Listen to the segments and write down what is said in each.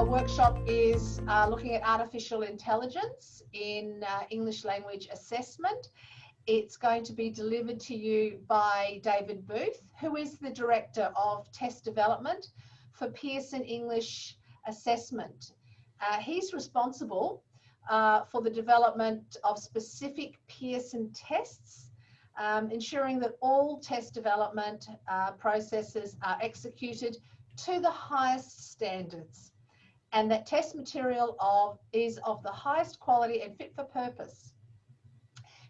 workshop is looking at artificial intelligence in English language assessment. It's going to be delivered to you by David Booth, who is the Director of Test Development for Pearson English Assessment. He's responsible for the development of specific Pearson tests, ensuring that all test development processes are executed to the highest standards, and that test material is of the highest quality and fit for purpose.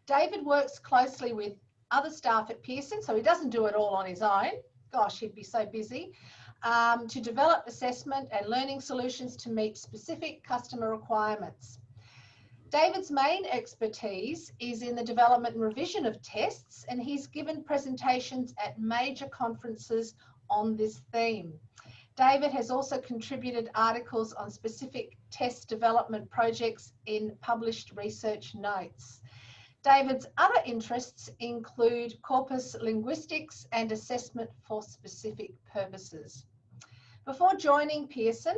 David works closely with other staff at Pearson, so he doesn't do it all on his own. Gosh, he'd be so busy, to develop assessment and learning solutions to meet specific customer requirements. David's main expertise is in the development and revision of tests, and he's given presentations at major conferences on this theme. David has also contributed articles on specific test development projects in published research notes. David's other interests include corpus linguistics and assessment for specific purposes. Before joining Pearson,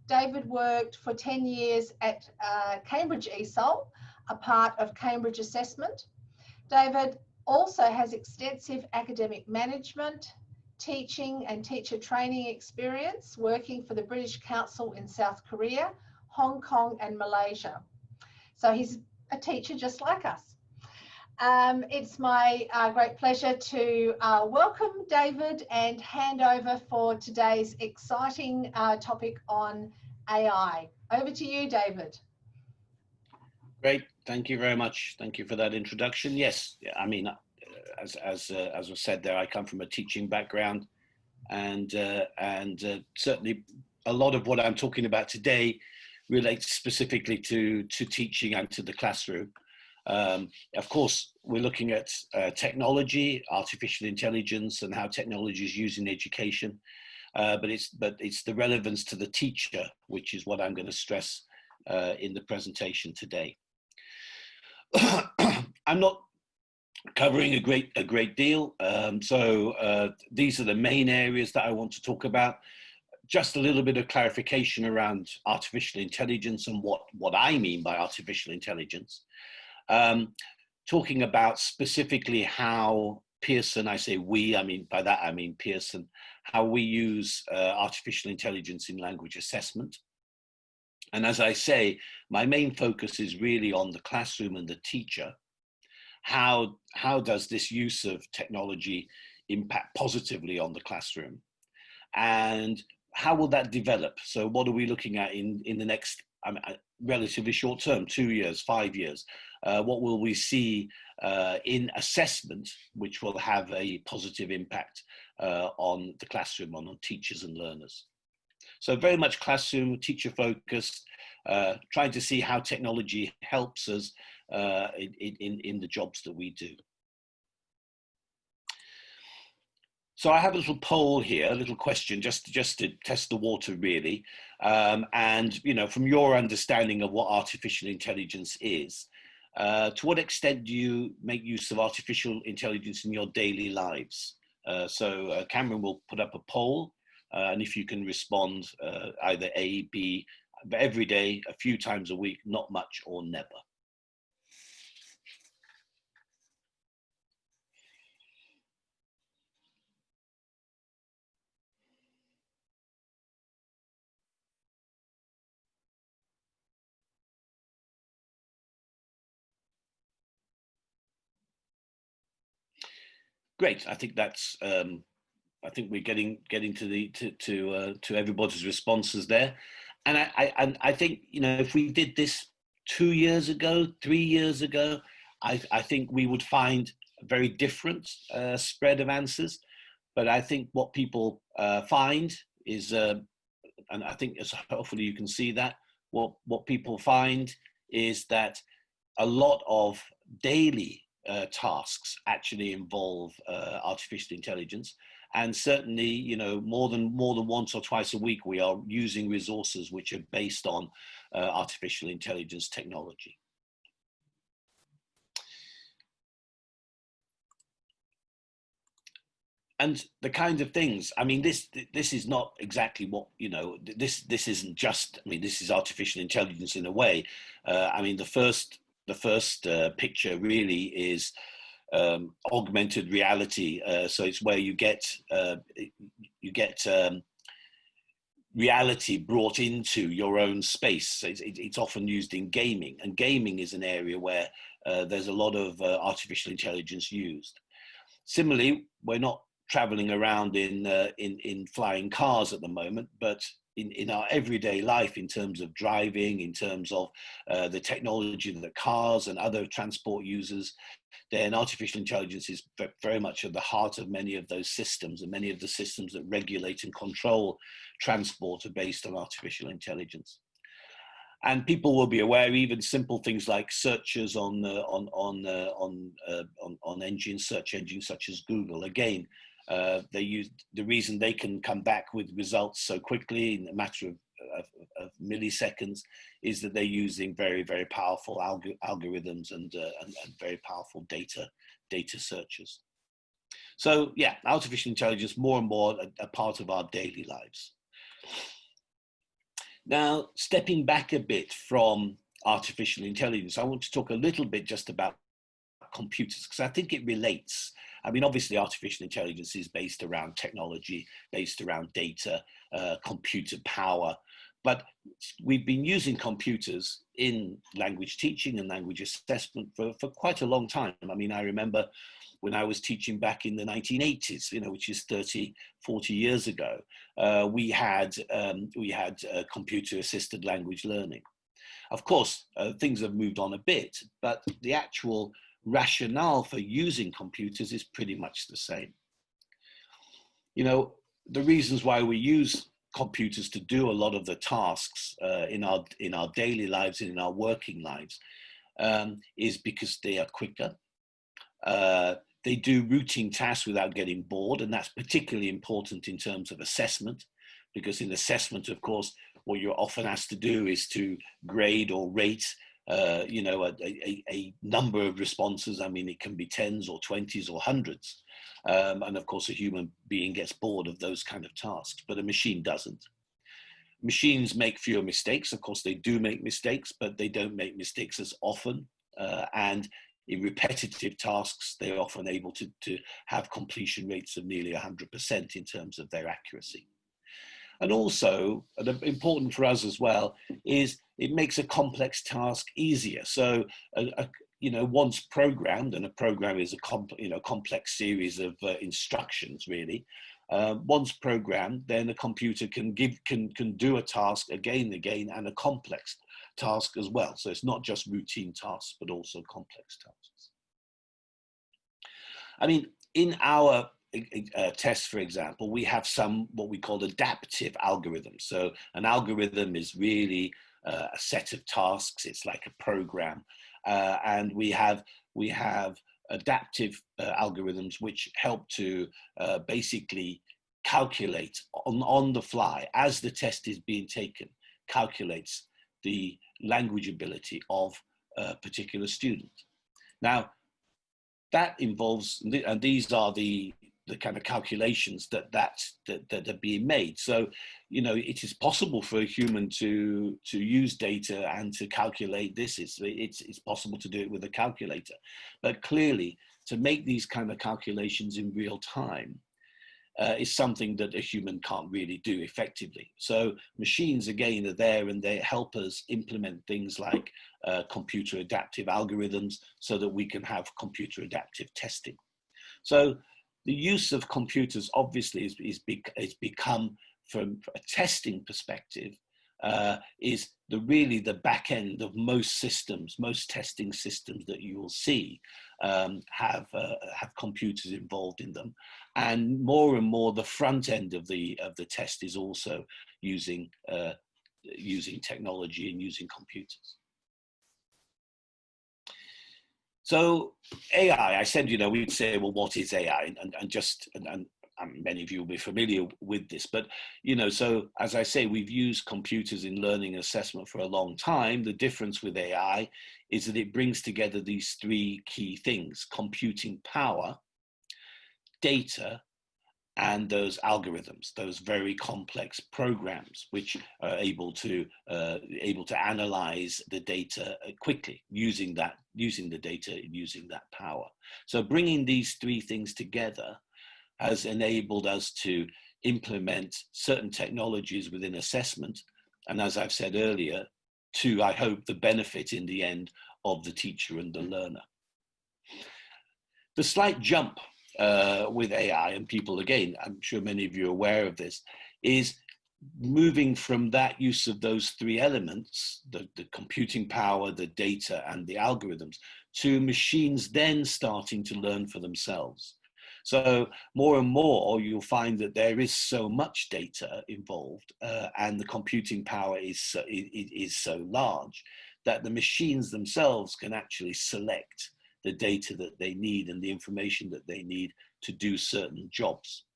David worked for 10 years at Cambridge ESOL, a part of Cambridge Assessment. David also has extensive academic management, teaching and teacher training experience, working for the British Council in South Korea, Hong Kong and Malaysia. So he's a teacher just like us. It's my great pleasure to welcome David and hand over for today's exciting topic on AI. Over to you, David. Great, thank you very much. Thank you for that introduction. Yes, I mean, as was said there, I come from a teaching background, and certainly a lot of what I'm talking about today relates specifically to teaching and to the classroom. Of course, we're looking at technology, artificial intelligence, and how technology is used in education. But it's the relevance to the teacher, which is what I'm going to stress in the presentation today. I'm not covering a great deal, so these are the main areas that I want to talk about. Just a little bit of clarification around artificial intelligence and what I mean by artificial intelligence. Talking about specifically how Pearson, I say we, I mean, by that I mean Pearson, how we use artificial intelligence in language assessment. And as I say, my main focus is really on the classroom and the teacher. How does this use of technology impact positively on the classroom? And how will that develop? So what are we looking at in the next relatively short term, 2 years, 5 years? What will we see in assessment, which will have a positive impact on the classroom, on teachers and learners? So very much classroom, teacher focused, trying to see how technology helps us in the jobs that we do. So I have a little poll here, a little question, just to test the water really. And, you know, from your understanding of what artificial intelligence is, to what extent do you make use of artificial intelligence in your daily lives? So Cameron will put up a poll, and if you can respond either A, B, every day, a few times a week, not much, or never. Great. I think that's. I think we're getting to everybody's responses there, and I think, you know, if we did this 2 years ago, 3 years ago, I think we would find a very different spread of answers. But I think what people find is, and I think hopefully you can see that what people find is that a lot of daily tasks actually involve artificial intelligence, and certainly, you know, more than once or twice a week we are using resources which are based on artificial intelligence technology. and the kinds of things, I mean, this is not exactly what, this isn't just, I mean, this is artificial intelligence in a way. I mean, the first picture really is augmented reality. So it's where you get reality brought into your own space. So it's often used in gaming, and gaming is an area where there's a lot of artificial intelligence used. Similarly, we're not traveling around in flying cars at the moment, but in our everyday life, in terms of driving, in terms of the technology that cars and other transport users, then artificial intelligence is very much at the heart of many of those systems, and many of the systems that regulate and control transport are based on artificial intelligence. And people will be aware, even simple things like searches on engines, search engines such as Google. Again, they use, the reason they can come back with results so quickly in a matter of milliseconds is that they're using very, very powerful algorithms and very powerful data searches. So yeah, artificial intelligence more and more a part of our daily lives. Now, stepping back a bit from artificial intelligence, I want to talk a little bit just about computers, because I think it relates. I mean, obviously, artificial intelligence is based around technology, based around data, computer power. But we've been using computers in language teaching and language assessment for quite a long time. I mean, I remember when I was teaching back in the 1980s, which is 30, 40 years ago, we had computer-assisted language learning. Of course, things have moved on a bit, but the actual rationale for using computers is pretty much the same. The reasons why we use computers to do a lot of the tasks in our daily lives and in our working lives is because they are quicker. They do routine tasks without getting bored, and that's particularly important in terms of assessment, because in assessment, of course, what you're often asked to do is to grade or rate a number of responses. I mean, it can be tens or 20s or hundreds. And of course, a human being gets bored of those kind of tasks, but a machine doesn't. Machines make fewer mistakes. Of course, they do make mistakes, but they don't make mistakes as often. And in repetitive tasks, they're often able to have completion rates of nearly 100% in terms of their accuracy. And also, important for us as well, is it makes a complex task easier. So, once programmed, and a program is a complex series of instructions, really. Once programmed, then a computer can do a task again and again, and a complex task as well. So it's not just routine tasks, but also complex tasks. I mean, in our tests, for example, we have some what we call adaptive algorithms. So an algorithm is really a set of tasks. It's like a program, and we have adaptive algorithms which help to basically calculate on the fly as the test is being taken, calculates the language ability of a particular student. Now, that involves, and these are the kind of calculations that are being made. So, it is possible for a human to use data and to calculate this. It's possible to do it with a calculator, but clearly to make these kind of calculations in real time is something that a human can't really do effectively. So machines, again, are there, and they help us implement things like computer adaptive algorithms so that we can have computer adaptive testing. So the use of computers obviously is become, from a testing perspective, is really the back end of most systems. Most testing systems that you will see have computers involved in them, and more the front end of the test is also using technology and using computers. So AI, I said, we'd say, well, what is AI? And many of you will be familiar with this, but, so as I say, we've used computers in learning and assessment for a long time. The difference with AI is that it brings together these three key things: computing power, data, and those algorithms, those very complex programs, which are able to analyze the data quickly, using the data, using that power. So bringing these three things together has enabled us to implement certain technologies within assessment, and as I've said earlier, to, I hope, the benefit in the end of the teacher and the learner. The slight jump with AI, and people, again, I'm sure many of you are aware of this, is moving from that use of those three elements, the computing power, the data, and the algorithms, to machines then starting to learn for themselves. So more and more, you'll find that there is so much data involved, and the computing power is so large that the machines themselves can actually select the data that they need and the information that they need to do certain jobs,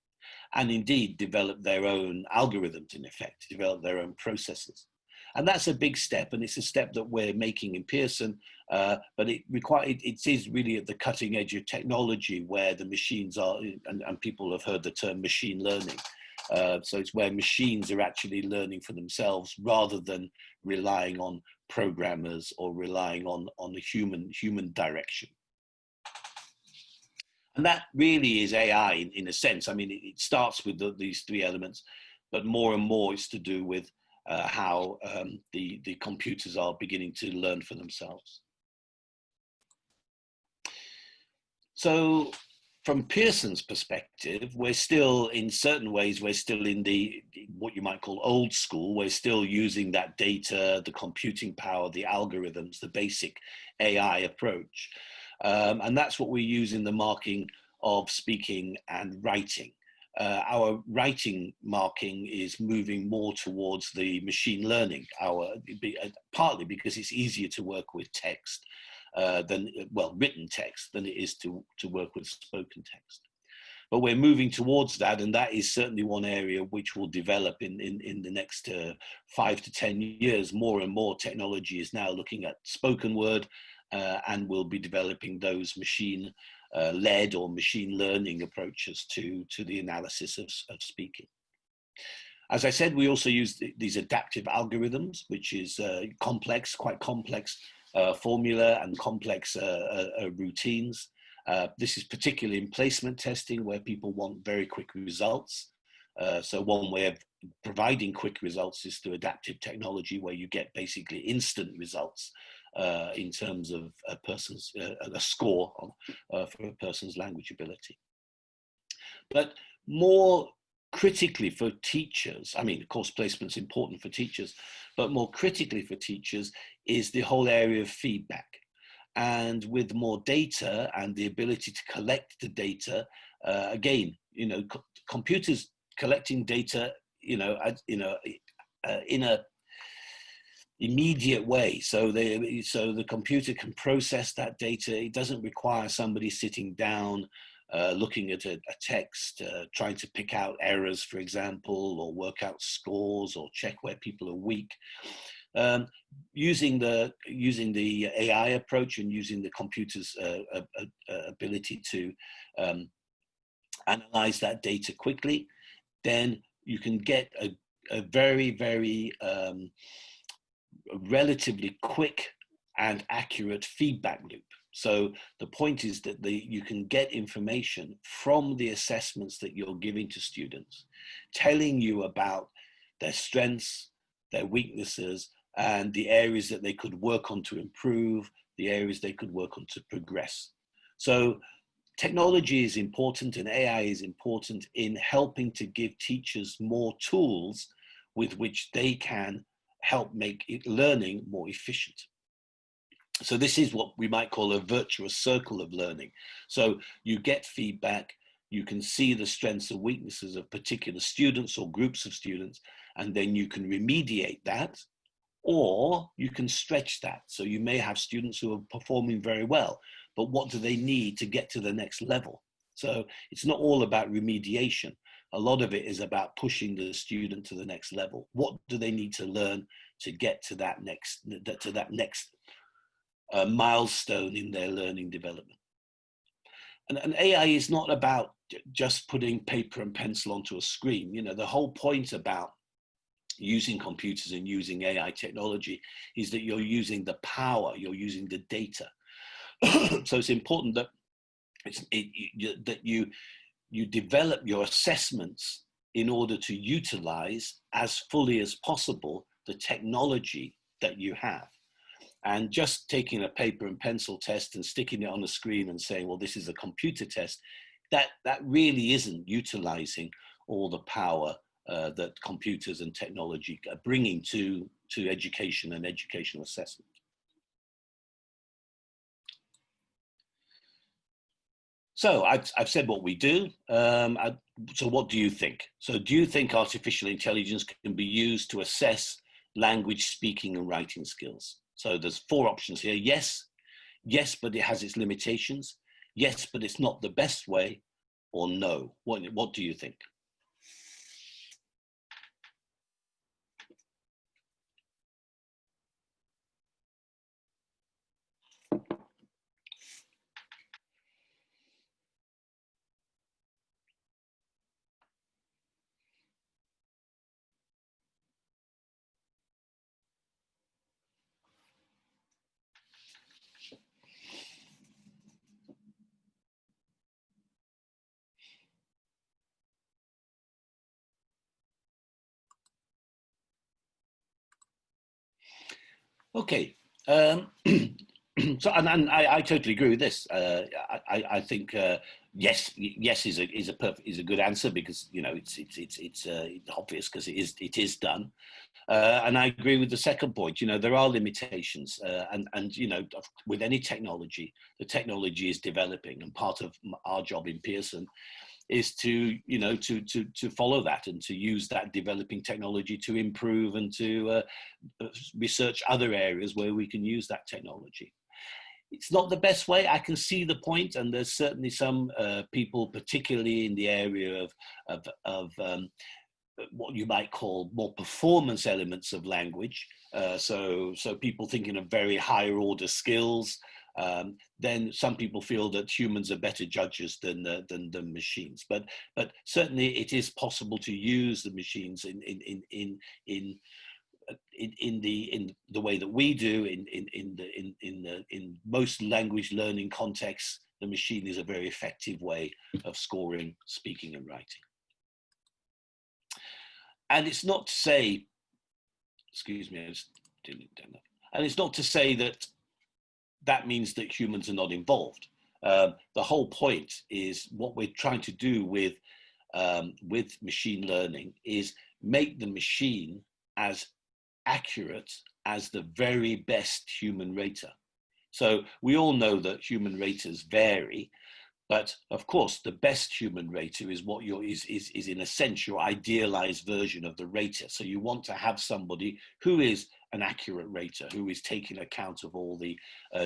and indeed develop their own algorithms, in effect, develop their own processes. And that's a big step, and it's a step that we're making in Pearson, but it is really at the cutting edge of technology where the machines are, and people have heard the term machine learning. So it's where machines are actually learning for themselves rather than relying on programmers or relying on the human direction. And that really is AI in a sense. I mean, it starts with these three elements, but more and more it's to do with how the computers are beginning to learn for themselves. So from Pearson's perspective, we're still, in certain ways, we're still in the, what you might call old school. We're still using that data, the computing power, the algorithms, the basic AI approach. And that's what we use in the marking of speaking and writing. Our writing marking is moving more towards the machine learning, partly because it's easier to work with text written text than it is to work with spoken text. But we're moving towards that, and that is certainly one area which will develop in the next 5 to 10 years. More and more technology is now looking at spoken word, and we'll be developing those machine-led or machine learning approaches to the analysis of speaking. As I said, we also use these adaptive algorithms, which is quite complex formula and complex routines. This is particularly in placement testing where people want very quick results. So one way of providing quick results is through adaptive technology, where you get basically instant results in terms of a score for a person's language ability. But more critically for teachers, I mean, of course, placement's important for teachers, but more critically for teachers is the whole area of feedback. And with more data and the ability to collect the data, again, computers collecting data, in a immediate way. So the computer can process that data. It doesn't require somebody sitting down, looking at a text, trying to pick out errors, for example, or work out scores or check where people are weak. Using the AI approach and using the computer's ability to analyze that data quickly, then you can get a very, very relatively quick and accurate feedback loop. So the point is that you can get information from the assessments that you're giving to students, telling you about their strengths, their weaknesses, and the areas that they could work on to improve, the areas they could work on to progress. So technology is important, and AI is important in helping to give teachers more tools with which they can help make learning more efficient. So this is what we might call a virtuous circle of learning. So you get feedback, you can see the strengths and weaknesses of particular students or groups of students, and then you can remediate that, or you can stretch that. So you may have students who are performing very well, but what do they need to get to the next level? So it's not all about remediation. A lot of it is about pushing the student to the next level. What do they need to learn to get to that next milestone in their learning development? And AI is not about just putting paper and pencil onto a screen. You know, the whole point about using computers and using AI technology is that you're using the power, you're using the data. So it's important that you develop your assessments in order to utilize as fully as possible the technology that you have. And just taking a paper and pencil test and sticking it on the screen and saying, well, this is a computer test, that really isn't utilizing all the power that computers and technology are bringing to education and educational assessment. So I've said what we do. So what do you think? So do you think artificial intelligence can be used to assess language speaking and writing skills? So there's 4 options here. Yes, yes, but it has its limitations. Yes, but it's not the best way, or no. What do you think? Okay. So, and I totally agree with this. I think yes, yes is a good answer, because you know it's obvious, because it is done. And I agree with the second point. You know, there are limitations, and you know, with any technology, the technology is developing, and part of our job in Pearson is to, you know, to follow that and to use that developing technology to improve and to research other areas where we can use that technology. It's not the best way. I can see the point, and there's certainly some people, particularly in the area of what you might call more performance elements of language. So people thinking of very higher order skills. Then some people feel that humans are better judges than machines. But certainly it is possible to use the machines in the way that we do in most language learning contexts. The machine is a very effective way of scoring speaking and writing. And it's not to say, excuse me, I just didn't do that. And it's not to say that that means that humans are not involved. The whole point is what we're trying to do with machine learning is make the machine as accurate as the very best human rater. So we all know that human raters vary, but of course the best human rater is what is in a sense your idealized version of the rater. So you want to have somebody who is an accurate rater, who is taking account of all the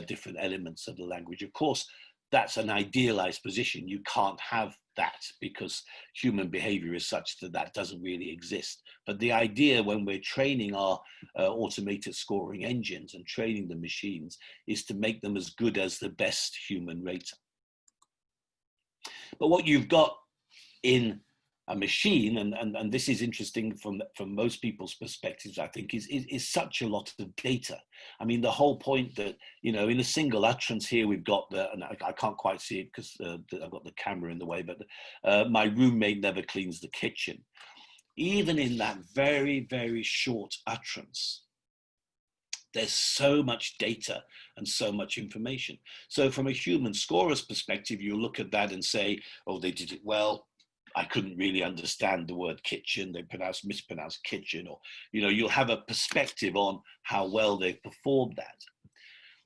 different elements of the language. Of course, that's an idealized position. You can't have that because human behavior is such that that doesn't really exist. But the idea when we're training our automated scoring engines and training the machines is to make them as good as the best human rater. But what you've got in a machine, and this is interesting from most people's perspectives, I think, is such a lot of data. I mean, the whole point that, you know, in a single utterance here, we've got and I can't quite see it because I've got the camera in the way, but my roommate never cleans the kitchen. Even in that very, very short utterance, there's so much data and so much information. So from a human scorer's perspective, you look at that and say, oh, they did it well. I couldn't really understand the word kitchen. They mispronounced kitchen, or, you know, you'll have a perspective on how well they've performed that.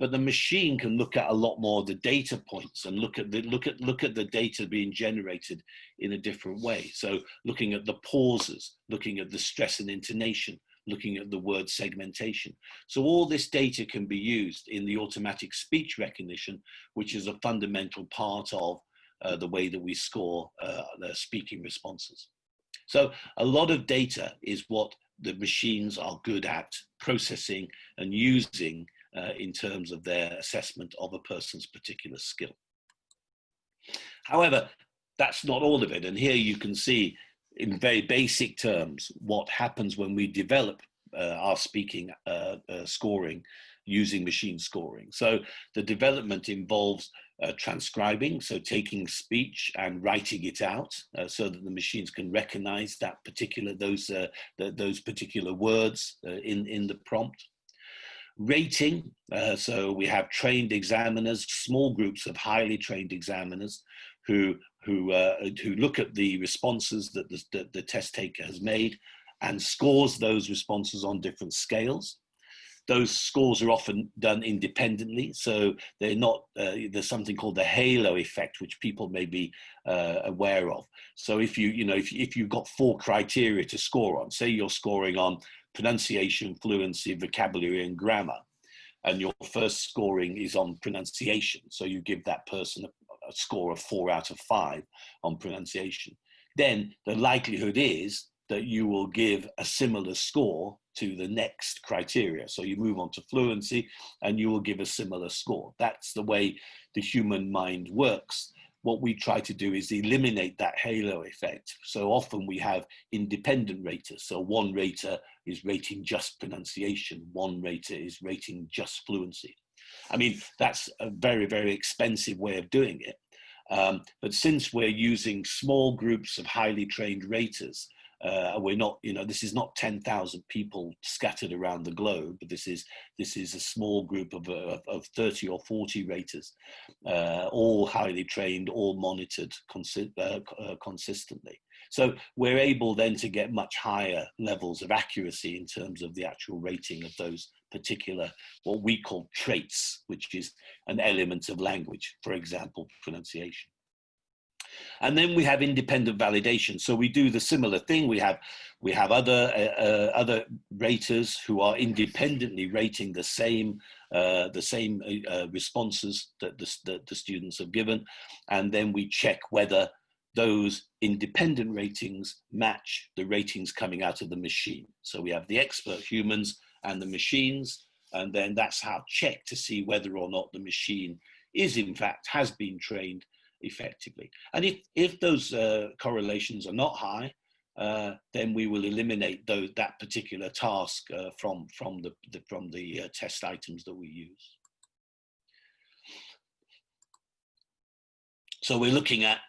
But the machine can look at a lot more of the data points and look at the data being generated in a different way. So looking at the pauses, looking at the stress and intonation, looking at the word segmentation. So all this data can be used in the automatic speech recognition, which is a fundamental part of the way that we score the speaking responses. So a lot of data is what the machines are good at processing and using in terms of their assessment of a person's particular skill. However, that's not all of it. And here you can see in very basic terms what happens when we develop our speaking scoring using machine scoring. So the development involves transcribing, so taking speech and writing it out so that the machines can recognize that particular those particular words in the prompt. Rating, so we have trained examiners, small groups of highly trained examiners who look at the responses that the test taker has made and scores those responses on different scales. Those scores are often done independently, so they're not. There's something called the halo effect, which people may be aware of. So if you've got 4 criteria to score on, say you're scoring on pronunciation, fluency, vocabulary, and grammar, and your first scoring is on pronunciation, so you give that person a score of 4 out of 5 on pronunciation. Then the likelihood is that you will give a similar score to the next criteria. So you move on to fluency and you will give a similar score. That's the way the human mind works. What we try to do is eliminate that halo effect. So often we have independent raters. So one rater is rating just pronunciation. One rater is rating just fluency. I mean, that's a very, very expensive way of doing it. But since we're using small groups of highly trained raters, we're not, this is not 10,000 people scattered around the globe. This is a small group of 30 or 40 raters, all highly trained, all monitored consistently. So we're able then to get much higher levels of accuracy in terms of the actual rating of those particular, what we call traits, which is an element of language, for example, pronunciation. And then we have independent validation. So we do the similar thing. We have other raters who are independently rating the same responses that the students have given, and then we check whether those independent ratings match the ratings coming out of the machine. So we have the expert humans and the machines, and then that's how check to see whether or not the machine is in fact has been trained effectively. And if those correlations are not high, then we will eliminate that particular task from the test items that we use. So we're looking at,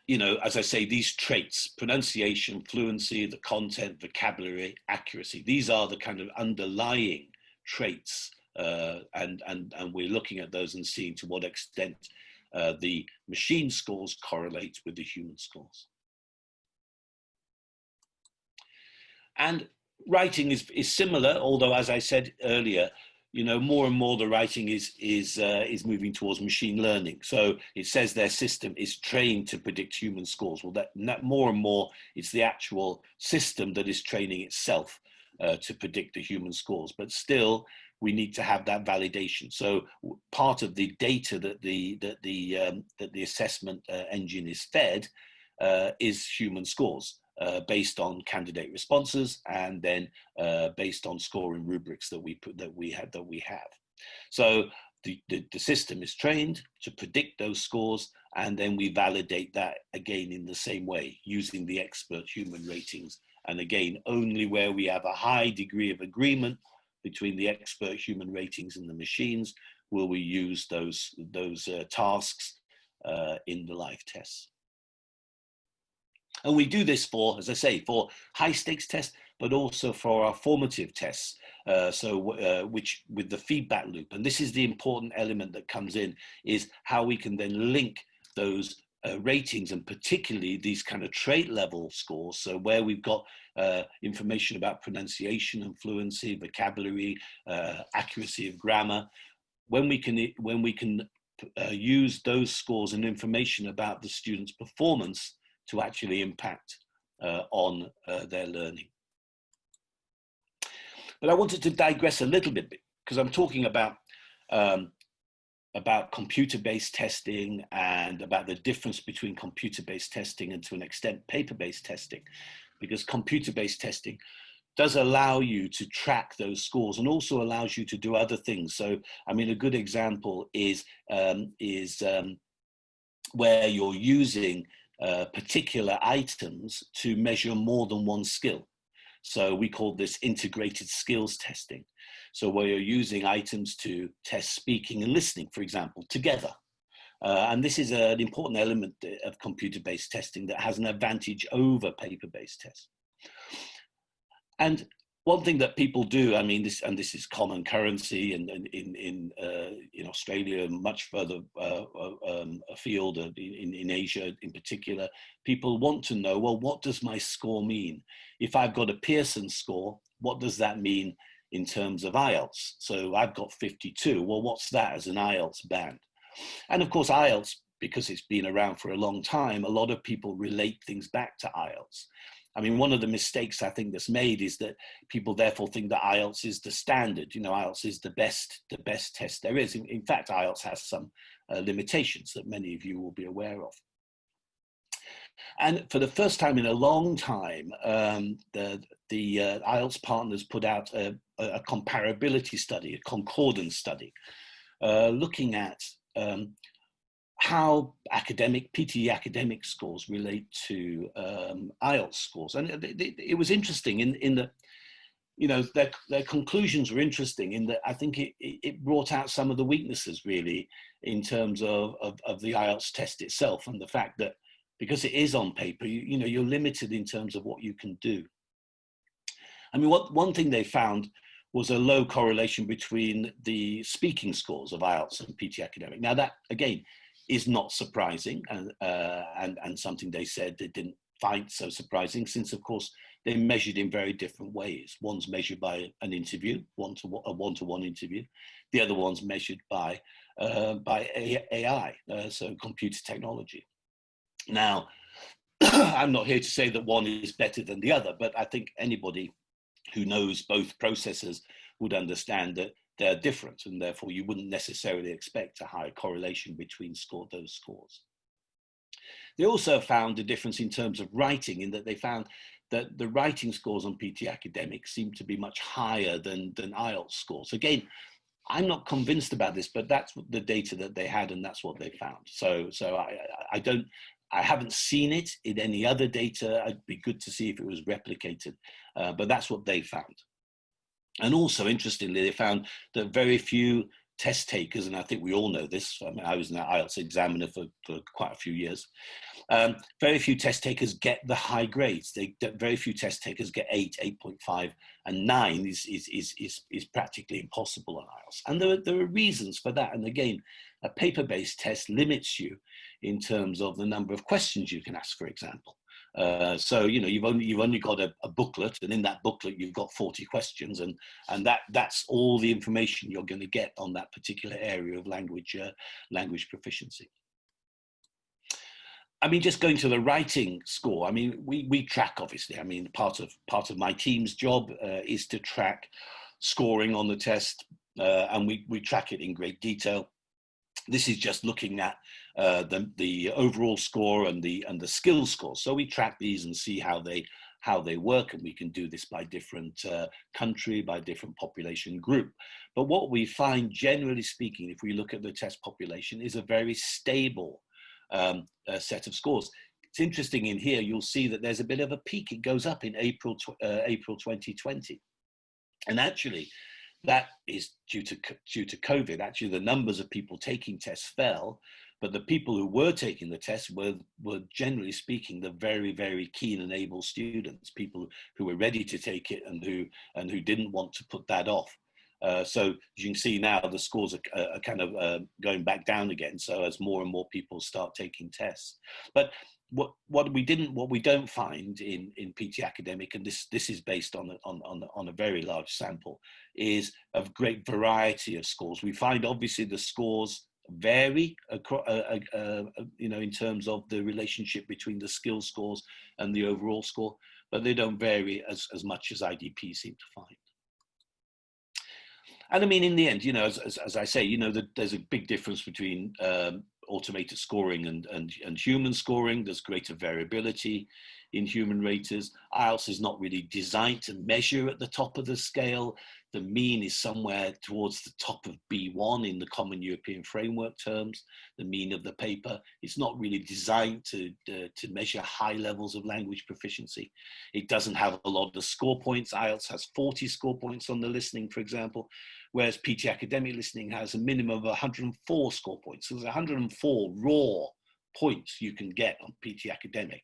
as I say, these traits: pronunciation, fluency, the content, vocabulary, accuracy. These are the kind of underlying traits, and we're looking at those and seeing to what extent the machine scores correlate with the human scores. And writing is similar, although, as I said earlier, more and more the writing is moving towards machine learning. So it says their system is trained to predict human scores. Well, that more and more it's the actual system that is training itself to predict the human scores. But still, we need to have that validation. So part of the data that the assessment engine is fed is human scores. Based on candidate responses, and then based on scoring rubrics that we have. So the system is trained to predict those scores, and then we validate that again in the same way using the expert human ratings. And again, only where we have a high degree of agreement between the expert human ratings and the machines will we use those tasks in the live tests. And we do this for, as I say, for high stakes tests, but also for our formative tests, which with the feedback loop. And this is the important element that comes in, is how we can then link those ratings, and particularly these kind of trait level scores. So where we've got information about pronunciation and fluency, vocabulary, accuracy of grammar, when we can use those scores and information about the student's performance to actually impact on their learning. But I wanted to digress a little bit because I'm talking about computer-based testing and about the difference between computer-based testing and, to an extent, paper-based testing, because computer-based testing does allow you to track those scores and also allows you to do other things. So, I mean, a good example is where you're using particular items to measure more than one skill. So we call this integrated skills testing. So where you're using items to test speaking and listening, for example, together. And this is an important element of computer-based testing that has an advantage over paper-based tests. And one thing that people do, I mean, this is common currency, and in Australia, much further afield, in Asia in particular, people want to know, well, what does my score mean? If I've got a Pearson score, what does that mean in terms of IELTS? So I've got 52. Well, what's that as an IELTS band? And of course, IELTS, because it's been around for a long time, a lot of people relate things back to IELTS. I mean, one of the mistakes I think that's made is that people therefore think that IELTS is the standard. You know, IELTS is the best test there is. In fact, IELTS has some limitations that many of you will be aware of. And for the first time in a long time, the IELTS partners put out a comparability study, a concordance study, looking at how PTE academic scores relate to IELTS scores. And it was interesting in that, you know, their conclusions were interesting in that I think it brought out some of the weaknesses really in terms of the IELTS test itself, and the fact that because it is on paper, you know, you're limited in terms of what you can do. I mean, one thing they found was a low correlation between the speaking scores of IELTS and PT academic. Now that, again, is not surprising, and something they said they didn't find so surprising, since of course they measured in very different ways. One's measured by an interview, a one-to-one interview. The other one's measured by AI, so computer technology. Now, I'm not here to say that one is better than the other, but I think anybody who knows both processes would understand that they're different, and therefore you wouldn't necessarily expect a high correlation between those scores. They also found a difference in terms of writing, in that they found that the writing scores on PT academics seem to be much higher than IELTS scores. Again, I'm not convinced about this, but that's the data that they had, and that's what they found. So I haven't seen it in any other data. It'd be good to see if it was replicated, but that's what they found. And also, interestingly, they found that very few test takers, and I think we all know this, I mean, I was an IELTS examiner for quite a few years, very few test takers get the high grades. Very few test takers get 8, 8.5, and 9 is practically impossible on IELTS. And there are reasons for that. And again, a paper-based test limits you in terms of the number of questions you can ask, for example. So, you know, you've only got a booklet, and in that booklet you've got 40 questions, and that's all the information you're going to get on that particular area of language proficiency. I mean, just going to the writing score, I mean, we track, obviously. I mean, part of my team's job is to track scoring on the test, and we track it in great detail. This is just looking at the overall score and the skill score. So we track these and see how they work, and we can do this by different country, by different population group. But what we find, generally speaking, if we look at the test population, is a very stable set of scores. It's interesting in here, you'll see that there's a bit of a peak. It goes up in April 2020. And actually, that is due to COVID. Actually, the numbers of people taking tests fell, but the people who were taking the tests were generally speaking the very, very keen and able students, people who were ready to take it and who didn't want to put that off. So as you can see now, the scores are kind of going back down again. So as more and more people start taking tests, but what we don't find in PT academic, and this is based on a very large sample, is a great variety of scores. We find obviously the scores vary you know, in terms of the relationship between the skill scores and the overall score, but they don't vary as much as IDP seem to find. And I mean, in the end, you know, as I say, you know, there's a big difference between automated scoring and human scoring. There's greater variability in human raters. IELTS is not really designed to measure at the top of the scale The mean is somewhere towards the top of B1 in the Common European Framework terms, the mean of the paper. It's not really designed to measure high levels of language proficiency. It doesn't have a lot of score points. IELTS has 40 score points on the listening, for example, whereas PT Academic listening has a minimum of 104 score points. So there's 104 raw points you can get on PT Academic.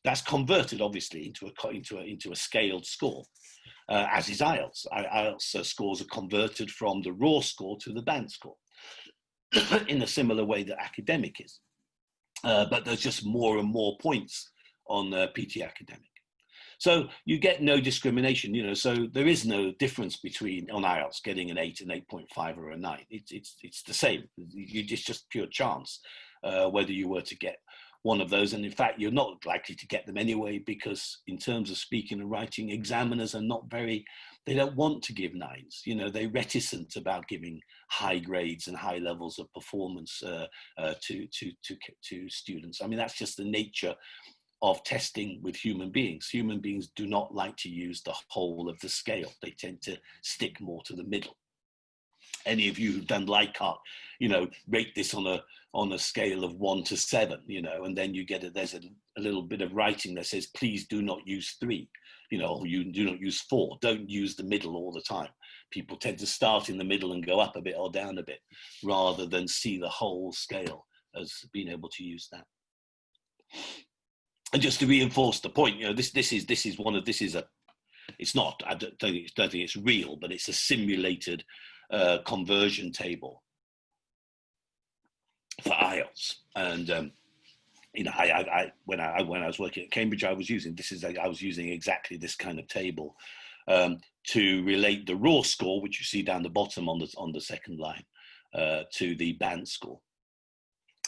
That's converted, obviously, into a scaled score. As is IELTS. IELTS scores are converted from the raw score to the band score in a similar way that academic is. But there's just more and more points on PT Academic. So you get no discrimination, you know, so there is no difference between on IELTS getting an 8, an 8.5 or a 9. It's the same. It's just pure chance whether you were to get one of those. And in fact, you're not likely to get them anyway, because in terms of speaking and writing, examiners are not very, they don't want to give 9s. You know, they're reticent about giving high grades and high levels of performance to students. I mean, that's just the nature of testing with human beings. Human beings do not like to use the whole of the scale. They tend to stick more to the middle. Any of you who've done Leichhardt, you know, rate this on a scale of 1 to 7, you know, and then you get there's a little bit of writing that says, please do not use 3, you know, or you do not use 4. Don't use the middle all the time. People tend to start in the middle and go up a bit or down a bit, rather than see the whole scale as being able to use that. And just to reinforce the point, you know, this is a, it's not, I don't think it's real, but it's a simulated conversion table for IELTS. And you know, when I was working at Cambridge, I was using exactly this kind of table to relate the raw score, which you see down the bottom on the second line, to the band score.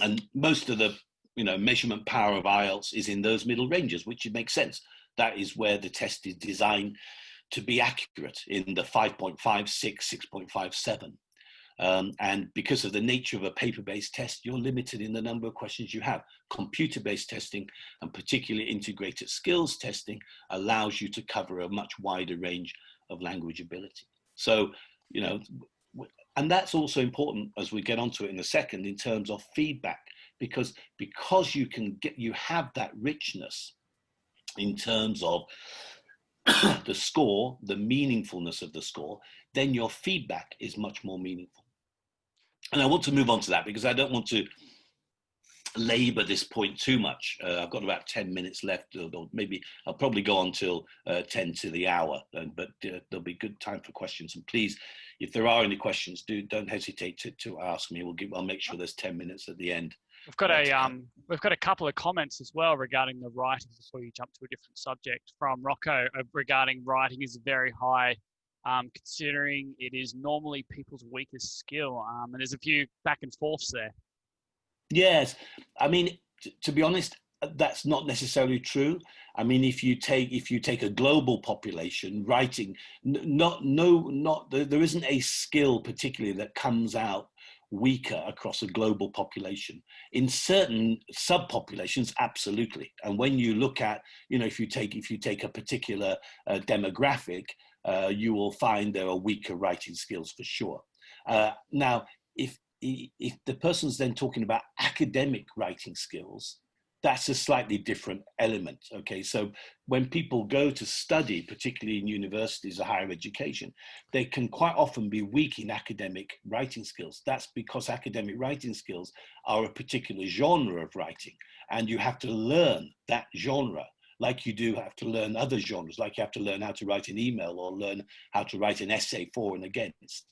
And most of the, you know, measurement power of IELTS is in those middle ranges, which makes sense. That is where the test is designed to be accurate, in the 5.5, 6, 6.57. And because of the nature of a paper-based test, you're limited in the number of questions you have. Computer-based testing, and particularly integrated skills testing, allows you to cover a much wider range of language ability. So, you know, and that's also important as we get onto it in a second in terms of feedback, because you have that richness in terms of the score, the meaningfulness of the score, then your feedback is much more meaningful. And I want to move on to that because I don't want to labor this point too much. I've got about 10 minutes left, or maybe I'll probably go on till 10 to the hour, but there'll be good time for questions. And please, if there are any questions, don't hesitate to ask me. I'll make sure there's 10 minutes at the end. We've got a couple of comments as well regarding the writing before you jump to a different subject from Rocco regarding writing is very high, considering it is normally people's weakest skill. And there's a few back and forths there. Yes, I mean, to be honest, that's not necessarily true. I mean, if you take a global population, writing, there isn't a skill particularly that comes out weaker across a global population. In certain subpopulations, absolutely. And when you look at, you know, if you take a particular demographic, you will find there are weaker writing skills for sure. Now, if the person's then talking about academic writing skills, that's a slightly different element. Okay, so when people go to study, particularly in universities or higher education, they can quite often be weak in academic writing skills. That's because academic writing skills are a particular genre of writing, and you have to learn that genre like you do have to learn other genres, like you have to learn how to write an email or learn how to write an essay for and against.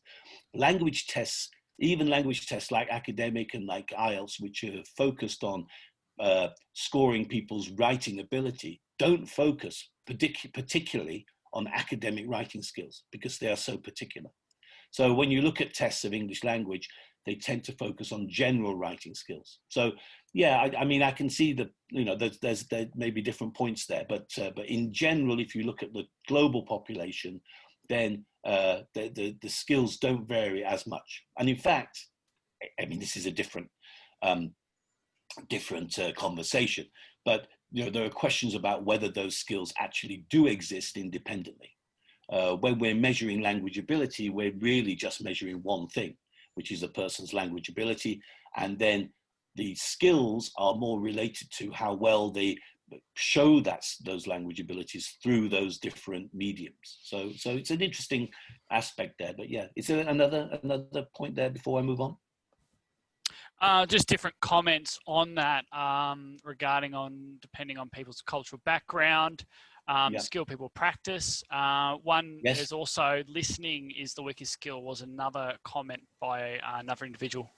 Language tests, even language tests like academic and like IELTS, which are focused on scoring people's writing ability, don't focus particularly on academic writing skills because they are so particular. So when you look at tests of English language, they tend to focus on general writing skills. So yeah, I mean, I can see that, you know, there may be different points there, but in general, if you look at the global population, then the skills don't vary as much. And in fact, I mean, this is a different conversation, but you know, there are questions about whether those skills actually do exist independently. when we're measuring language ability, we're really just measuring one thing, which is a person's language ability. And then the skills are more related to how well they show those language abilities through those different mediums. So it's an interesting aspect there. But yeah, is there another point there before I move on? Just different comments on that regarding depending on people's cultural background, skill people practice. One is also listening is the weakest skill was another comment by another individual.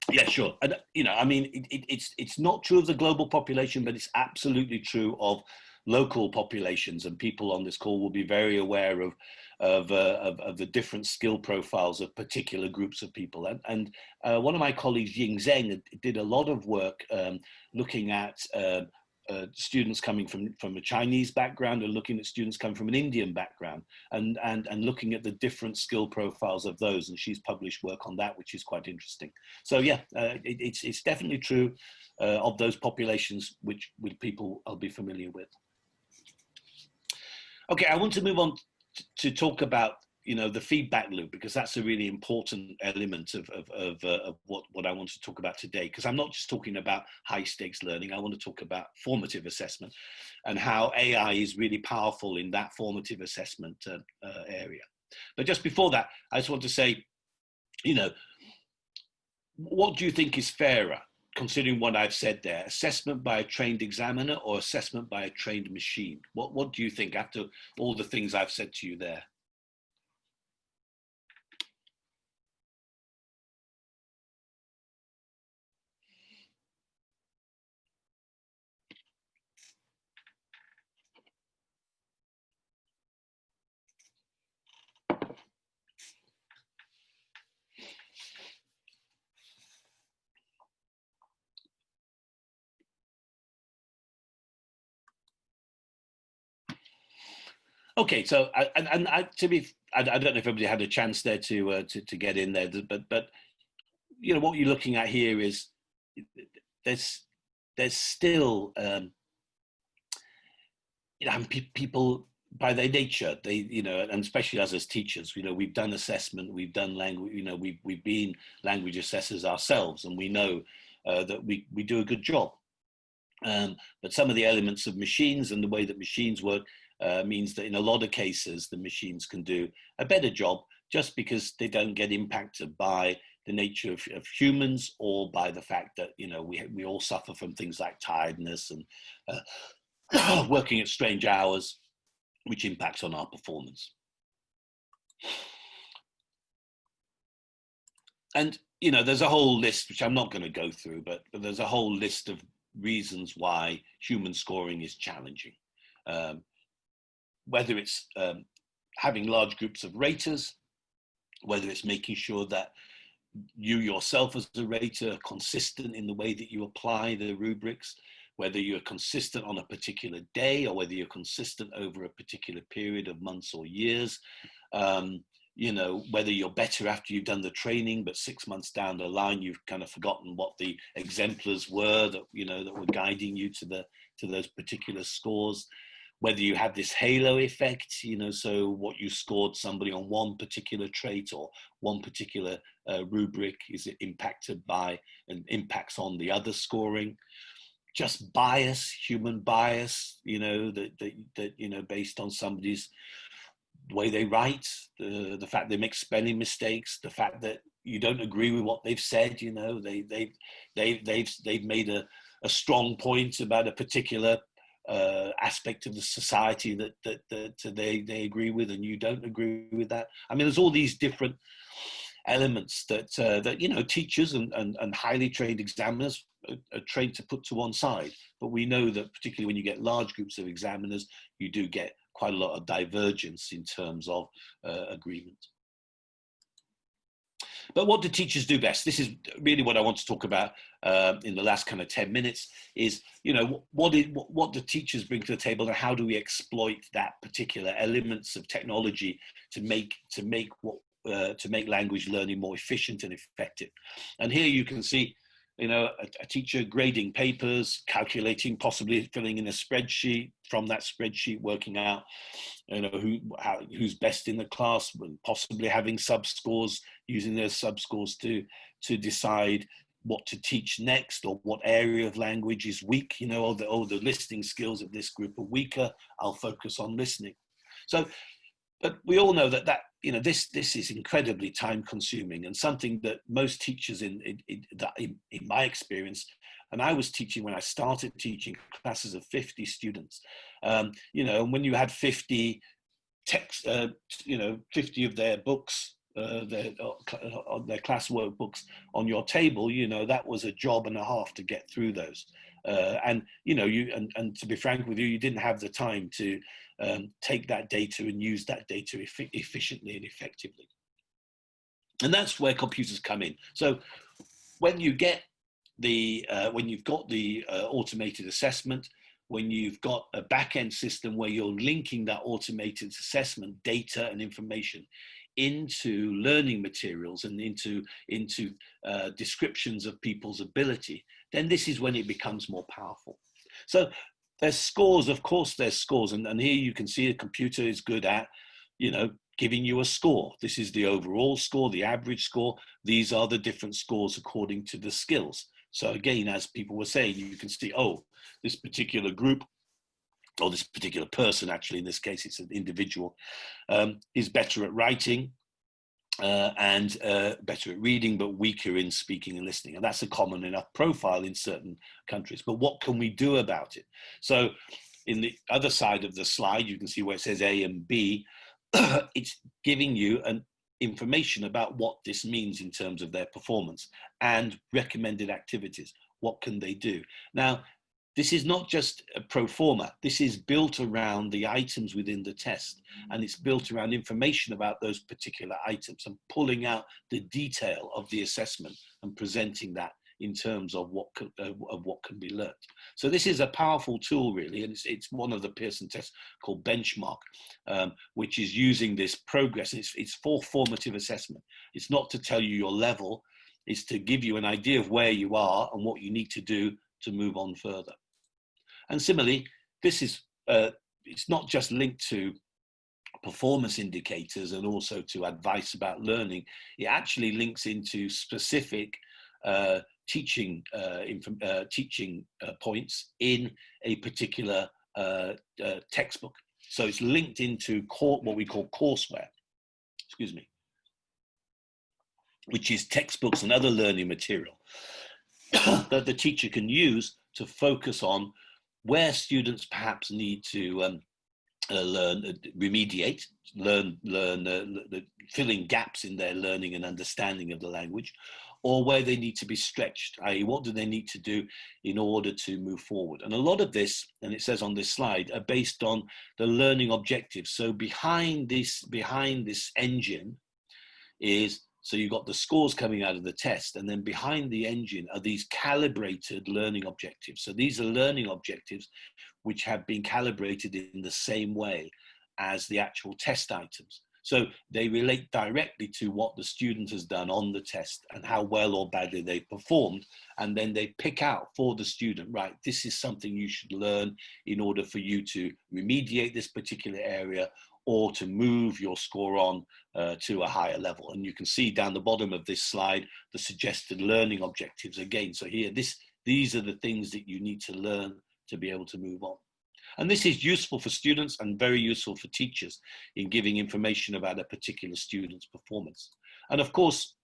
Yeah, sure. And, you know, I mean, it's not true of the global population, but it's absolutely true of local populations, and people on this call will be very aware of the different skill profiles of particular groups of people. And one of my colleagues, Ying Zheng, did a lot of work looking at students coming from a Chinese background and looking at students coming from an Indian background and looking at the different skill profiles of those. And she's published work on that, which is quite interesting. So yeah, it's definitely true of those populations which people I'll be familiar with. Okay, I want to move on to talk about, you know, the feedback loop, because that's a really important element of what I want to talk about today. Because I'm not just talking about high stakes learning. I want to talk about formative assessment and how AI is really powerful in that formative assessment area. But just before that, I just want to say, you know, what do you think is fairer, considering what I've said there? Assessment by a trained examiner or assessment by a trained machine? What do you think after all the things I've said to you there? Okay, so I don't know if everybody had a chance there to get in there, but you know what you're looking at here is there's still you know, people by their nature, they, you know, and especially us as teachers, you know, we've done assessment, we've done language, you know, we've been language assessors ourselves, and we know that we do a good job. But some of the elements of machines and the way that machines work means that in a lot of cases, the machines can do a better job just because they don't get impacted by the nature of humans, or by the fact that, you know, we all suffer from things like tiredness and working at strange hours, which impacts on our performance. And, you know, there's a whole list, which I'm not going to go through, but there's a whole list of reasons why human scoring is challenging. Whether it's having large groups of raters, whether it's making sure that you yourself as a rater are consistent in the way that you apply the rubrics, whether you're consistent on a particular day or whether you're consistent over a particular period of months or years. You know, whether you're better after you've done the training, but 6 months down the line, you've kind of forgotten what the exemplars were that, you know, that were guiding you to those particular scores. Whether you have this halo effect, you know, so what you scored somebody on one particular trait or one particular rubric is impacted by and impacts on the other scoring. Just bias, human bias, you know, that you know, based on somebody's way they write, the fact they make spelling mistakes, the fact that you don't agree with what they've said, you know, they've made a strong point about a particular aspect of the society that they agree with, and you don't agree with that. I mean, there's all these different elements that you know, teachers and highly trained examiners are trained to put to one side. But we know that particularly when you get large groups of examiners, you do get quite a lot of divergence in terms of agreement. But what do teachers do best? This is really what I want to talk about in the last kind of 10 minutes is, you know, what do teachers bring to the table, and how do we exploit that particular elements of technology to make language learning more efficient and effective? And here you can see you know, a teacher grading papers, calculating, possibly filling in a spreadsheet, from that spreadsheet working out, you know, who's best in the class, possibly having sub-scores, using those sub-scores to decide what to teach next, or what area of language is weak, you know, the listening skills of this group are weaker, I'll focus on listening. So, but we all know that you know, this is incredibly time consuming, and something that most teachers in my experience, and I was teaching when I started teaching classes of 50 students, you know, and when you had 50 text, you know, 50 of their books, their classwork books on your table, you know, that was a job and a half to get through those. And, you know, and to be frank with you, you didn't have the time to take that data and use that data efficiently and effectively. And that's where computers come in. So when you get when you've got the automated assessment, when you've got a back-end system where you're linking that automated assessment data and information into learning materials and into descriptions of people's ability, then this is when it becomes more powerful. So there's scores, of course there's scores, and here you can see a computer is good at, you know, giving you a score. This is the overall score, the average score. These are the different scores according to the skills. So again, as people were saying, you can see, oh, this particular group, or this particular person, actually in this case it's an individual, is better at writing and better at reading, but weaker in speaking and listening. And that's a common enough profile in certain countries. But what can we do about it? So in the other side of the slide, you can see where it says A and B. It's giving you an information about what this means in terms of their performance and recommended activities. What can they do? Now, this is not just a pro forma. This is built around the items within the test, and it's built around information about those particular items and pulling out the detail of the assessment and presenting that in terms of what can be learnt. So this is a powerful tool, really, and it's one of the Pearson tests called Benchmark, which is using this progress. It's for formative assessment. It's not to tell you your level. It's to give you an idea of where you are and what you need to do to move on further. And similarly, this is it's not just linked to performance indicators and also to advice about learning. It actually links into specific teaching points in a particular textbook. So it's linked into what we call courseware, excuse me, which is textbooks and other learning material that the teacher can use to focus on where students perhaps need to remediate, filling gaps in their learning and understanding of the language, or where they need to be stretched, i.e. what do they need to do in order to move forward. And a lot of this, and it says on this slide, are based on the learning objectives. So behind this engine is, so you've got the scores coming out of the test, and then behind the engine are these calibrated learning objectives. So these are learning objectives which have been calibrated in the same way as the actual test items. So they relate directly to what the student has done on the test and how well or badly they performed. And then they pick out for the student, right, this is something you should learn in order for you to remediate this particular area or to move your score on to a higher level. And you can see down the bottom of this slide, the suggested learning objectives again. So here, these are the things that you need to learn to be able to move on. And this is useful for students and very useful for teachers in giving information about a particular student's performance. And of course,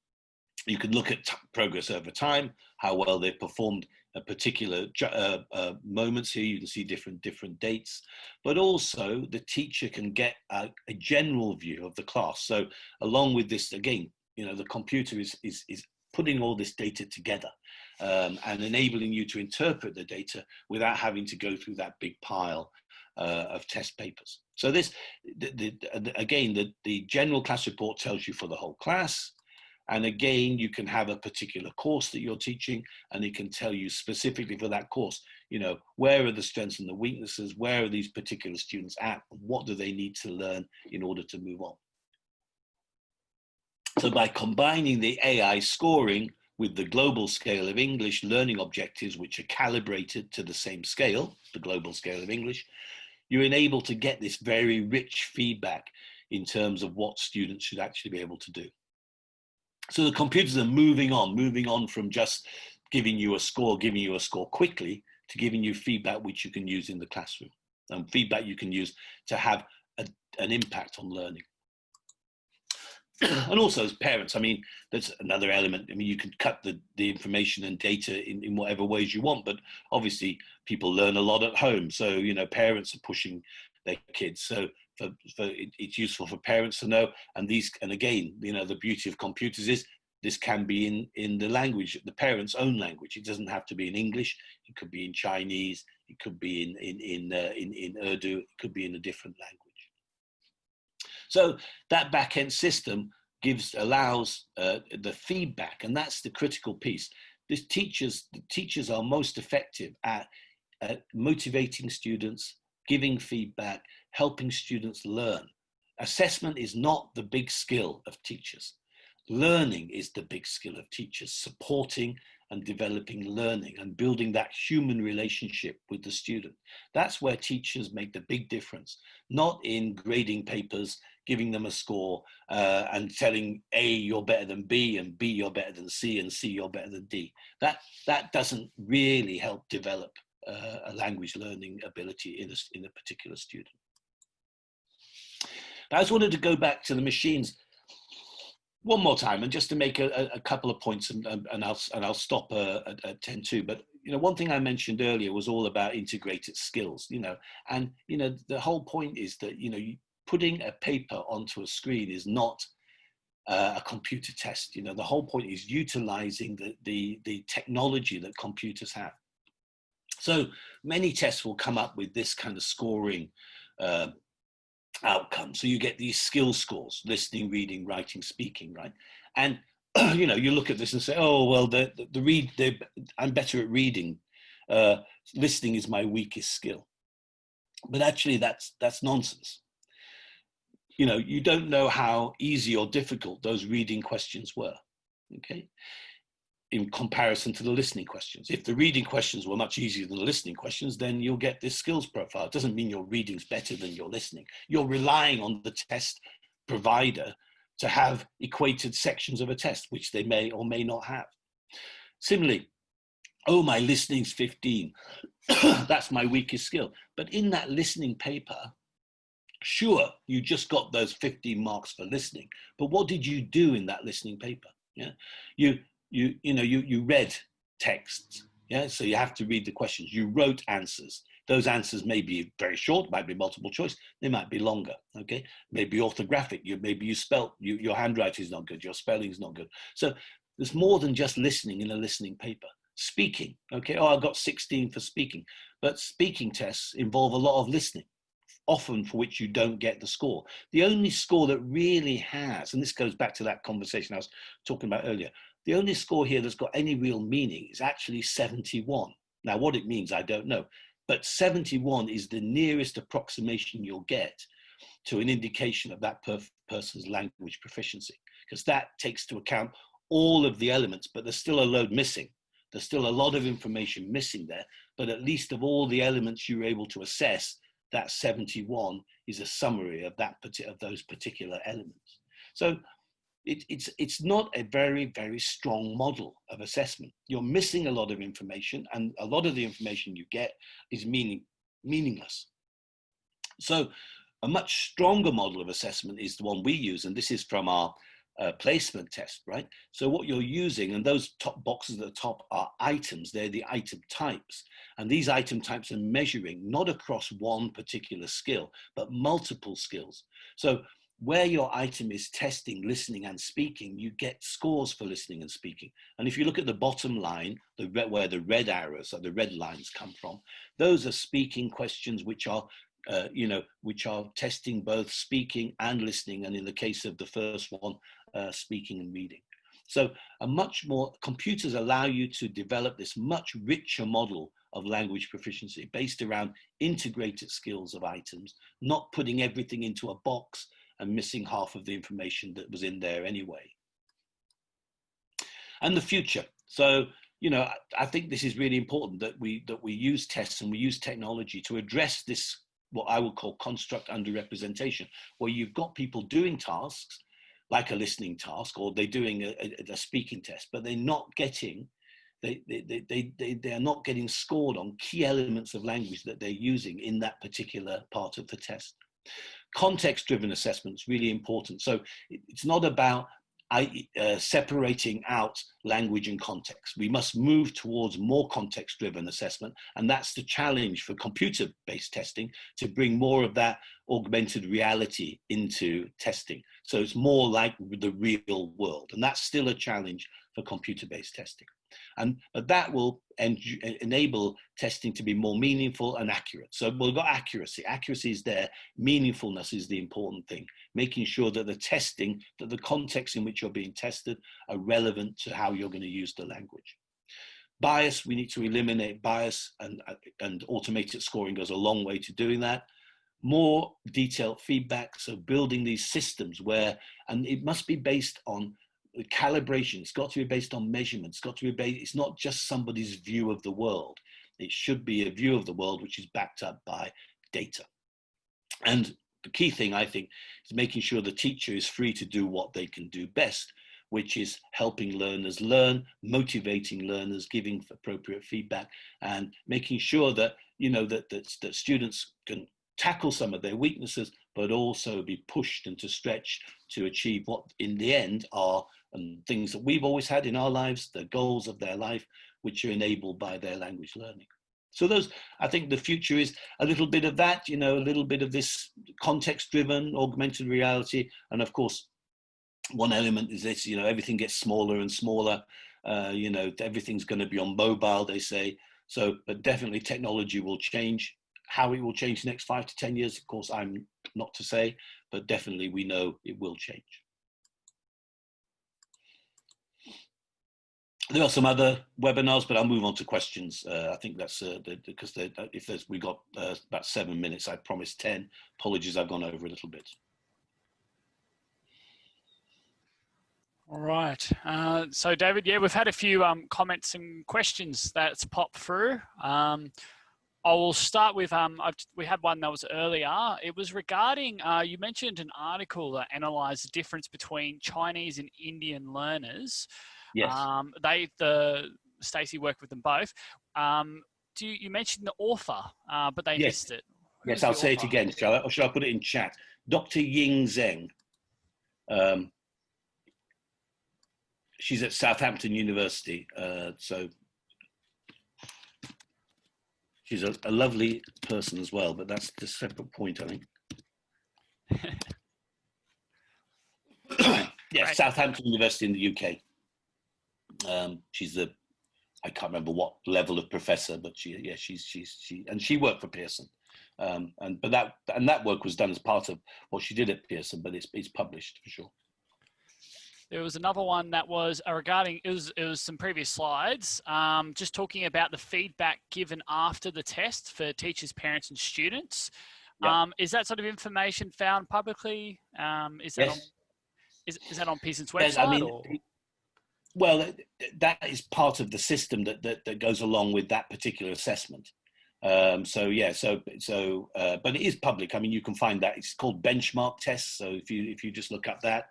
you can look at progress over time, how well they've performed at particular moments. Here you can see different dates, but also the teacher can get a general view of the class. So along with this, again, you know, the computer is putting all this data together and enabling you to interpret the data without having to go through that big pile of test papers. So this, again, the general class report tells you for the whole class. And again, you can have a particular course that you're teaching, and it can tell you specifically for that course, you know, where are the strengths and the weaknesses, where are these particular students at, what do they need to learn in order to move on. So by combining the AI scoring with the global scale of English learning objectives, which are calibrated to the same scale, the global scale of English, you're enabled to get this very rich feedback in terms of what students should actually be able to do. So the computers are moving on from just giving you a score quickly, to giving you feedback which you can use in the classroom, and feedback you can use to have an impact on learning. And also as parents, I mean, that's another element. I mean, you can cut the information and data in whatever ways you want, but obviously people learn a lot at home. So, you know, parents are pushing their kids. So it's useful for parents to know. And again, you know, the beauty of computers is this can be in the language, the parent's own language. It doesn't have to be in English. It could be in Chinese. It could be in Urdu. It could be in a different language. So that back-end system allows the feedback, and that's the critical piece. The teachers are most effective at motivating students, giving feedback, helping students learn. Assessment is not the big skill of teachers. Learning is the big skill of teachers, supporting and developing learning and building that human relationship with the student. That's where teachers make the big difference, not in grading papers, giving them a score and telling A, you're better than B, and B, you're better than C, and C, you're better than D. That doesn't really help develop a language learning ability in a particular student. I just wanted to go back to the machines one more time, and just to make a couple of points, and I'll stop at 10:2. But you know, one thing I mentioned earlier was all about integrated skills. You know, and you know, the whole point is that putting a paper onto a screen is not a computer test. You know, the whole point is utilizing the technology that computers have. So many tests will come up with this kind of scoring outcome. So you get these skill scores: listening, reading, writing, speaking, right? And you know, you look at this and say, oh well, I'm better at reading. Listening is my weakest skill. But actually, that's nonsense. You know, you don't know how easy or difficult those reading questions were. Okay, in comparison to the listening questions. If the reading questions were much easier than the listening questions, then you'll get this skills profile. It doesn't mean your reading's better than your listening. You're relying on the test provider to have equated sections of a test, which they may or may not have. Similarly, oh, my listening's 15. That's my weakest skill. But in that listening paper, sure, you just got those 15 marks for listening, but what did you do in that listening paper? Yeah, you read texts. Yeah, so you have to read the questions. You wrote answers. Those answers may be very short, might be multiple choice. They might be longer. Okay, maybe orthographic. Maybe you spelt. Your handwriting is not good. Your spelling is not good. So there's more than just listening in a listening paper. Speaking. Okay, oh, I got 16 for speaking, but speaking tests involve a lot of listening, often for which you don't get the score. The only score that really has, and this goes back to that conversation I was talking about earlier, the only score here that's got any real meaning is actually 71. Now, what it means, I don't know, but 71 is the nearest approximation you'll get to an indication of that person's language proficiency, because that takes into account all of the elements, but there's still a load missing. There's still a lot of information missing there, but at least of all the elements you're able to assess, that 71 is a summary of those particular elements. So it's not a very, very strong model of assessment. You're missing a lot of information, and a lot of the information you get is meaningless. So a much stronger model of assessment is the one we use, and this is from our placement test, right? So what you're using, and those top boxes at the top are items, they're the item types. And these item types are measuring not across one particular skill, but multiple skills. So where your item is testing listening and speaking, you get scores for listening and speaking. And if you look at the bottom line, where the red arrows or the red lines come from, those are speaking questions which are which are testing both speaking and listening, and in the case of the first one, speaking and reading. So computers allow you to develop this much richer model of language proficiency based around integrated skills of items, not putting everything into a box and missing half of the information that was in there anyway. and the future. So, you know, I think this is really important that we use tests and we use technology to address this, what I would call construct underrepresentation, where you've got people doing tasks like a listening task, or they're doing a speaking test, but they're not getting, they are not getting scored on key elements of language that they're using in that particular part of the test. Context-driven assessment is really important. So it's not about separating out language and context. We must move towards more context-driven assessment, and that's the challenge for computer-based testing, to bring more of that augmented reality into testing. So it's more like the real world, and that's still a challenge for computer-based testing. But that will enable testing to be more meaningful and accurate. So we've got accuracy. Accuracy is there. Meaningfulness is the important thing. Making sure that the testing, that the context in which you're being tested are relevant to how you're going to use the language. Bias, we need to eliminate bias, and automated scoring goes a long way to doing that. More detailed feedback, so building these systems where, and it must be based on calibration. It's got to be based on measurements. It's got to be based, it's not just somebody's view of the world. It should be a view of the world which is backed up by data. And the key thing, I think, is making sure the teacher is free to do what they can do best, which is helping learners learn, motivating learners, giving appropriate feedback, and making sure that, you know, that students can tackle some of their weaknesses, but also be pushed and to stretch to achieve what in the end are things that we've always had in our lives, the goals of their life, which are enabled by their language learning. So those, I think the future is a little bit of that, you know, a little bit of this context-driven augmented reality. And of course, one element is this, you know, everything gets smaller and smaller. You know, everything's going to be on mobile, they say. So, but definitely technology will change. How it will change the next 5 to 10 years, of course, I'm not to say, but definitely we know it will change. There are some other webinars, but I'll move on to questions. I think that's because if we got about 7 minutes, I promised 10. Apologies, I've gone over a little bit. All right. So David, yeah, we've had a few comments and questions that's popped through. I will start with, we had one that was earlier. It was regarding, you mentioned an article that analysed the difference between Chinese and Indian learners. Yes. Stacey worked with them both. You mentioned the author, but they missed it. Yes, I'll say it again. Shall I put it in chat? Dr. Ying Zheng. She's at Southampton University. So she's a lovely person as well, but that's a separate point, I think. Yes, right. Southampton University in the UK. She's I can't remember what level of professor, but she worked for Pearson. But that work was done as part of what she did at Pearson, but it's published for sure. There was another one that was regarding, it was some previous slides, just talking about the feedback given after the test for teachers, parents and students. Yep. Is that sort of information found publicly? Is that on Pearson's website? Yes, I mean, or? Well, that is part of the system that goes along with that particular assessment. But it is public. I mean, you can find that. It's called benchmark tests. So if you just look up that,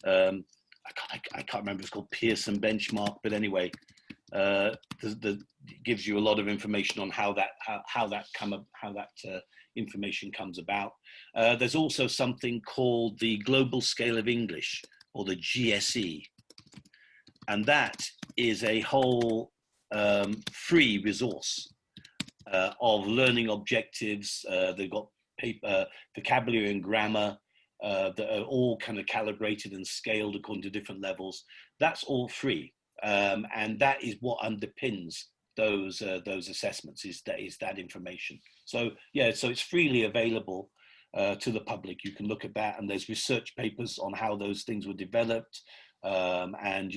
I can't remember if it's called Pearson benchmark, but anyway, it gives you a lot of information on how that information comes about. There's also something called the Global Scale of English, or the GSE, and that is a whole free resource of learning objectives. They've got vocabulary and grammar that are all kind of calibrated and scaled according to different levels. That's all free, and that is what underpins those assessments. Is that information? So yeah, so it's freely available to the public. You can look at that, and there's research papers on how those things were developed, and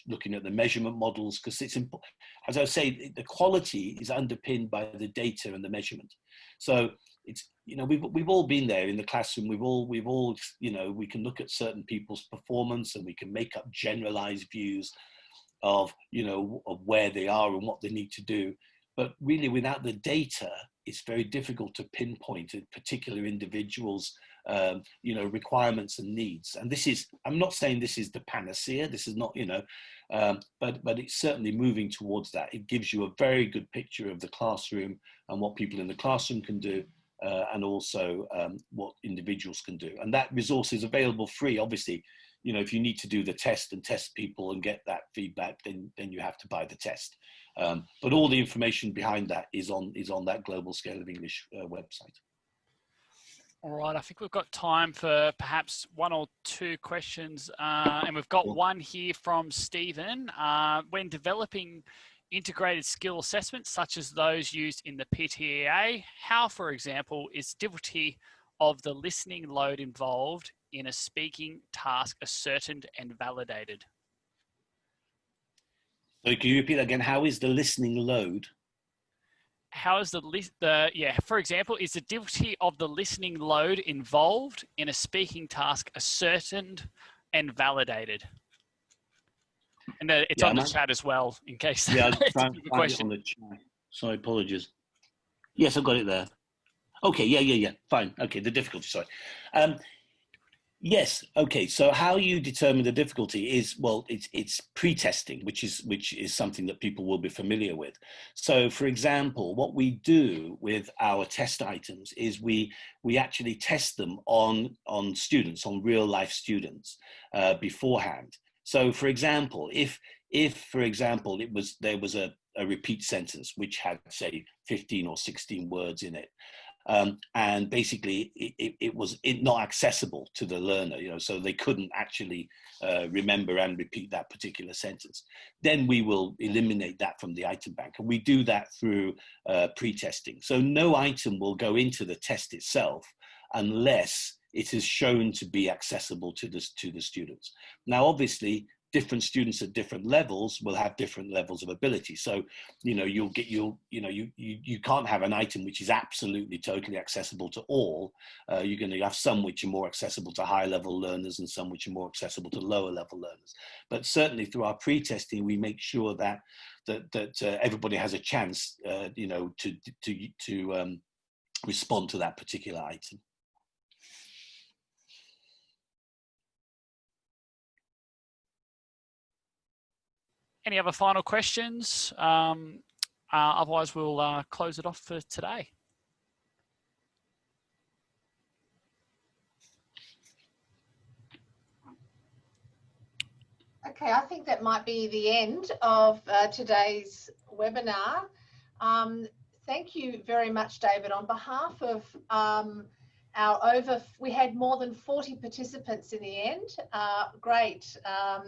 looking at the measurement models, because it's important. As I say, the quality is underpinned by the data and the measurement. So it's, we've all been there in the classroom. We've all we can look at certain people's performance and we can make up generalized views, of, of where they are and what they need to do. But really, without the data, it's very difficult to pinpoint a particular individual's, requirements and needs. And this is, I'm not saying this is the panacea. This is not, but it's certainly moving towards that. It gives you a very good picture of the classroom and what people in the classroom can do, and also what individuals can do. And that resource is available free. Obviously, if you need to do the test and test people and get that feedback, then you have to buy the test. But all the information behind that is on that Global Scale of English website. All right, I think we've got time for perhaps one or two questions. And we've got one here from Stephen. When developing integrated skill assessments, such as those used in the PTEA, how, for example, is difficulty of the listening load involved in a speaking task ascertained and validated? So can you repeat that again? How is the listening load? How is for example, is the difficulty of the listening load involved in a speaking task ascertained and validated? And it's on the chat as well, in case. Yeah, it's a question. On the chat. Sorry, apologies. Yes, I've got it there. Okay, yeah, fine. Okay, the difficulty, sorry. Yes, okay, so how you determine the difficulty is, well, it's pre-testing, which is something that people will be familiar with. So, for example, what we do with our test items is we actually test them on students, on real-life students beforehand. So, for example, if for example, there was a repeat sentence which had, say, 15 or 16 words in it, and basically it was not accessible to the learner, so they couldn't actually remember and repeat that particular sentence, then we will eliminate that from the item bank. And we do that through pre-testing. So no item will go into the test itself unless it is shown to be accessible to the students. Now, obviously, different students at different levels will have different levels of ability. So, you can't have an item which is absolutely totally accessible to all. You're going to have some which are more accessible to high level learners and some which are more accessible to lower level learners. But certainly through our pre-testing, we make sure that everybody has a chance, to respond to that particular item. Any other final questions? Otherwise, we'll close it off for today. Okay, I think that might be the end of today's webinar. Thank you very much, David. On behalf of we had more than 40 participants in the end. Great.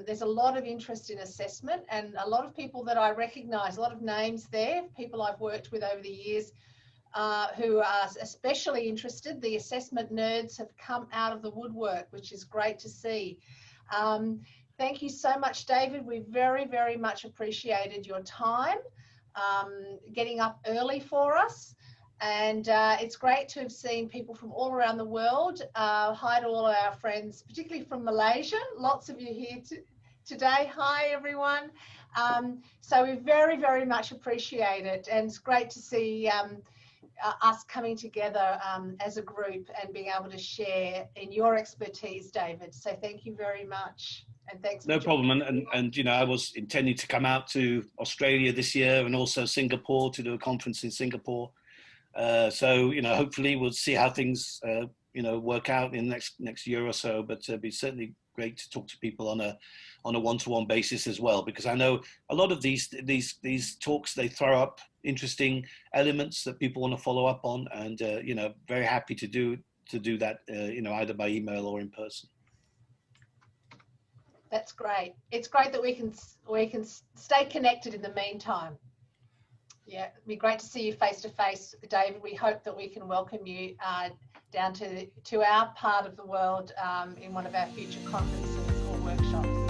There's a lot of interest in assessment and a lot of people that I recognise, a lot of names there, people I've worked with over the years who are especially interested. The assessment nerds have come out of the woodwork, which is great to see. Thank you so much, David. We very, very much appreciated your time, getting up early for us. And it's great to have seen people from all around the world. Hi to all of our friends, particularly from Malaysia. Lots of you here today. Hi, everyone. So we very, very much appreciate it. And it's great to see us coming together as a group and being able to share in your expertise, David. So thank you very much. And thanks. No problem. And I was intending to come out to Australia this year and also Singapore to do a conference in Singapore. So, hopefully we'll see how things, work out in the next year or so, but it'd be certainly great to talk to people on a one-to-one basis as well, because I know a lot of these talks, they throw up interesting elements that people want to follow up on, and, very happy to do that, either by email or in person. That's great. It's great that we can stay connected in the meantime. Yeah, it'd be great to see you face to face, David. We hope that we can welcome you down to our part of the world in one of our future conferences or workshops.